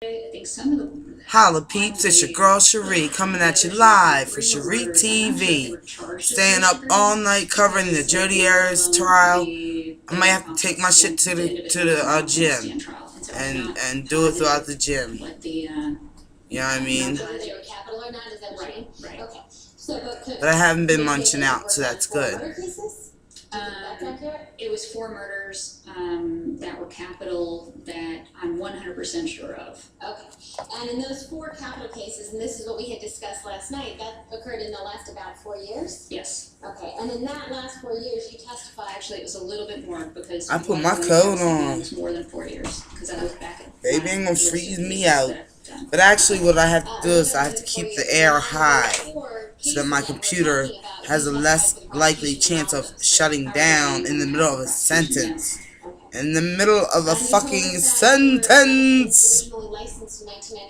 I think some of the Holla peeps, it's your girl Schree coming at you live for SchreeTV. Staying up all night covering the Jodi Arias trial. I might have to take my shit to the gym and do it throughout the gym. You know what I mean? But I haven't been munching out, so that's good. It was 4 murders that were capital that I'm 100% sure of. Okay. And in those 4 capital cases, and this is what we had discussed last night, that occurred in the last about 4 years? Yes. Okay. And in that last 4 years, you testified. Actually, it was a little bit more because I put my coat on. It was more than 4 years because I was back at. Baby ain't gonna freeze me out. But actually, what I have to do is I have to keep the air high so that my computer has a less likely chance of shutting down in the middle of a sentence. In the middle of a fucking sentence!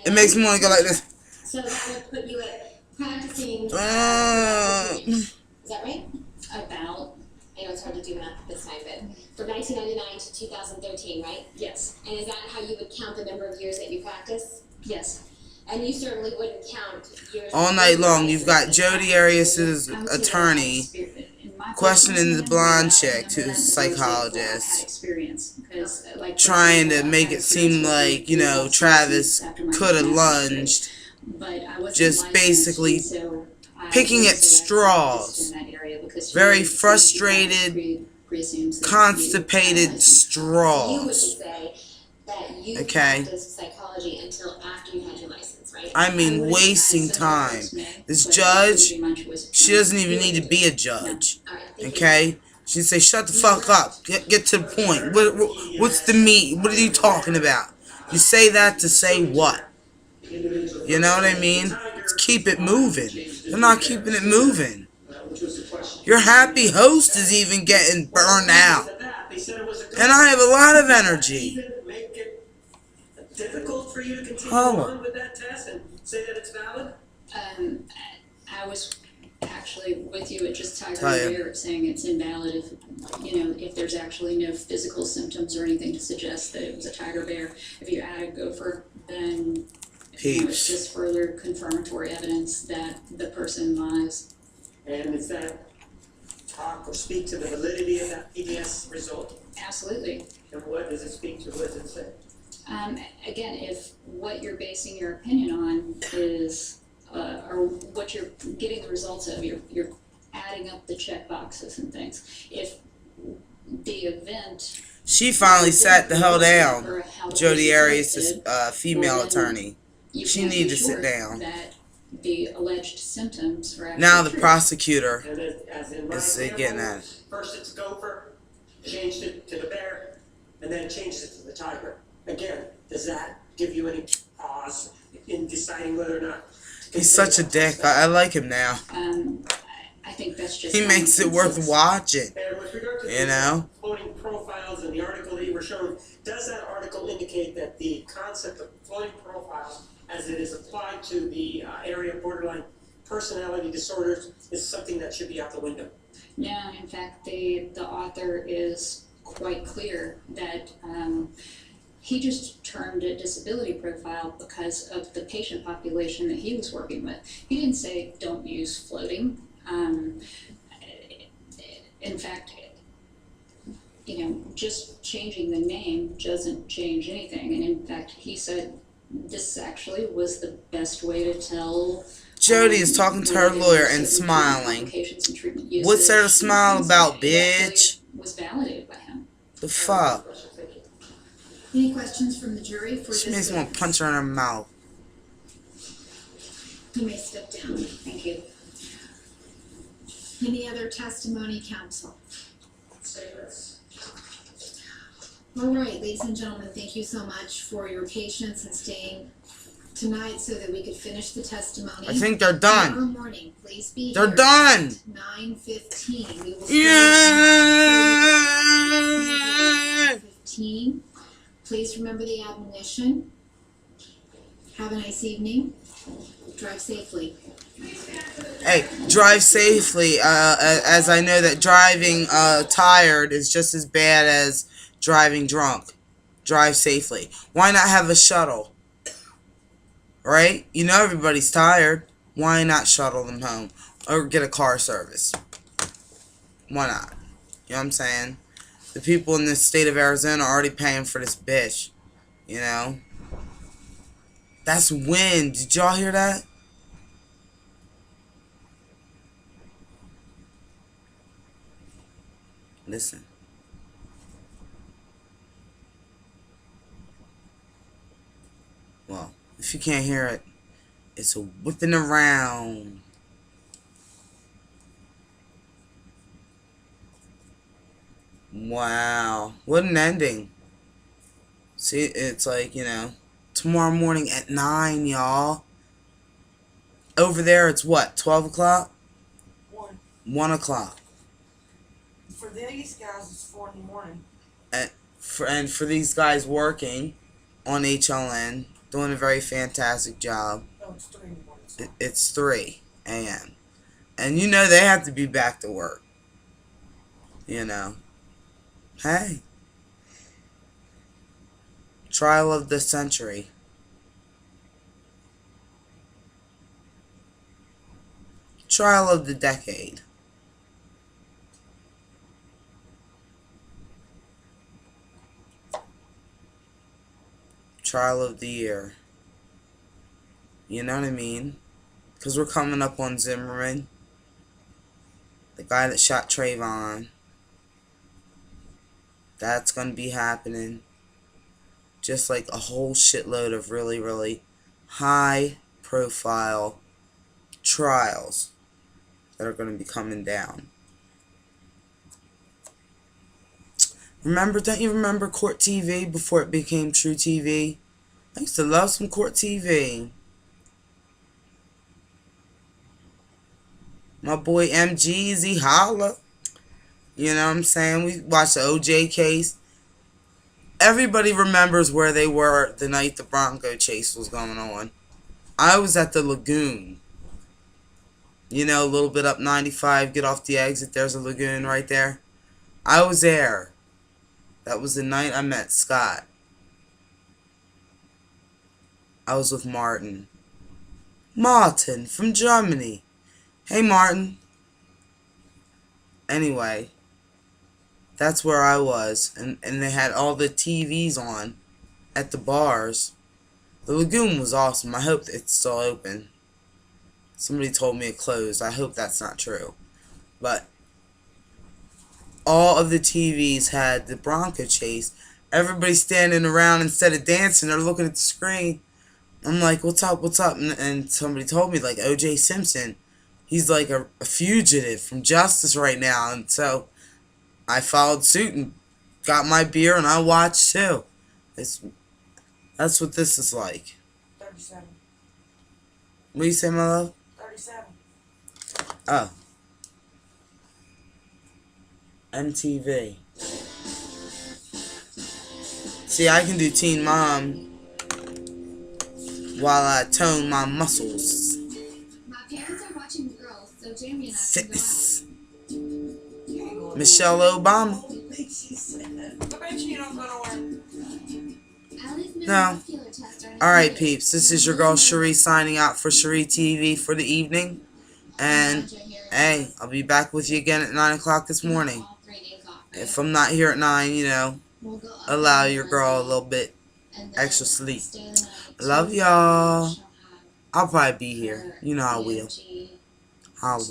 It makes me want to go like this. So that would put you at practicing. Is that right? About. I know it's hard to do math at this time, but from 1999 to 2013, right? Yes. And is that how you would count the number of years that you practice? Yes. And you certainly wouldn't count years. All night long, you've got Jodi Arias' attorney questioning the blonde chick, who's a psychologist, trying to make it seem like, you know, Travis could have lunged, just basically picking at straws. Very frustrated, constipated straws. Okay. I mean, wasting time. This judge, she doesn't even need to be a judge. Okay? She'd say, shut the fuck up. Get to the point. What's the meat? What are you talking about? You say that to say what? You know what I mean? Let's keep it moving. They're not keeping it moving. Your happy host is even getting burned out. And I have a lot of energy. Difficult for you to continue on with that test and say that it's valid? I was actually with you at just tiger bear saying it's invalid if, you know, if there's actually no physical symptoms or anything to suggest that it was a tiger bear. If you add a gopher, then you know, it's just further confirmatory evidence that the person lies. And does that talk or speak to the validity of that PDS result? Absolutely. And what does it speak to? What does it say? Again, if what you're basing your opinion on is, or what you're getting the results of, you're adding up the check boxes and things. If the event... She finally sat the hell down, Jodi Arias' female attorney. She needed to sit down. That the alleged symptoms are now the prosecutor is getting at it. First it's gopher, changed it to the bear, and then changed it to the tiger. Again, does that give you any pause in deciding whether or not? He's such a dick. I like him now. I think that's just. He makes it worth watching. And with regard to you know, floating profiles and the article that you were shown, does that article indicate that the concept of floating profiles, as it is applied to the area of borderline personality disorders, is something that should be out the window? No, in fact, the author is quite clear that. He just termed a disability profile because of the patient population that he was working with. He didn't say don't use floating. In fact, you know, just changing the name doesn't change anything. And in fact, he said this actually was the best way to tell. Jodi is talking to her lawyer and smiling. What's there to smile about, bitch? Was validated by him. The fuck? Any questions from the jury for this? She makes me want to punch her in her mouth. You may step down. Thank you. Any other testimony, counsel? All right, ladies and gentlemen, thank you so much for your patience and staying tonight so that we could finish the testimony. I think they're done. Tomorrow morning, please be they're here done. at 9:15. We will Yeah. 15. Please remember the admonition. Have a nice evening. Drive safely. Hey, drive safely, as I know that driving tired is just as bad as driving drunk. Drive safely. Why not have a shuttle? right? You know everybody's tired. Why not shuttle them home? Or get a car service? Why not? You know what I'm saying? The people in the state of Arizona are already paying for this bitch. You know? That's wind. Did y'all hear that? Listen. Well, if you can't hear it, it's a whipping around. Wow. What an ending. See, it's like, you know, tomorrow morning at 9, y'all. Over there, it's what, 12 o'clock? 1 o'clock. For these guys, it's 4 in the morning. And for these guys working on HLN, doing a very fantastic job. No, it's 3 in the morning. It's 3 a.m. And you know they have to be back to work. You know. Hey. Trial of the century. Trial of the decade. Trial of the year. You know what I mean? Because we're coming up on Zimmerman. The guy that shot Trayvon. That's going to be happening. Just like a whole shitload of really, really high profile trials that are going to be coming down. Remember, don't you remember Court TV before it became True TV? I used to love some Court TV. My boy MGZ holla. You know what I'm saying? We watched the OJ case. Everybody remembers where they were the night the Bronco chase was going on. I was at the Lagoon. You know, a little bit up 95, get off the exit, there's a lagoon right there. I was there. That was the night I met Scott. I was with Martin. Martin from Germany. Hey, Martin. Anyway, that's where I was. And they had all the TVs on at the bars. The Lagoon was awesome. I hope it's still open. Somebody told me it closed. I hope that's not true. But all of the TVs had the Bronco chase. Everybody's standing around instead of dancing. They're looking at the screen. I'm like, what's up, what's up? And somebody told me, like, O.J. Simpson, he's like a fugitive from justice right now. And so I followed suit and got my beer and I watched too. That's what this is like. 37. What do you say, my love? 37. Oh. MTV. See, I can do Teen Mom while I tone my muscles. My parents are watching the girls, so Jamie and I can go Fitness. Michelle Obama. I bet you don't go to work. out. Allie's no No. muscular test or anything. Alright, peeps. This is your girl Schree signing out for SchreeTV for the evening. And, hey, I'll be back with you again at 9 o'clock this morning. If I'm not here at 9, you know, allow your girl a little bit extra sleep. I love y'all. I'll probably be here. You know I will. Holla.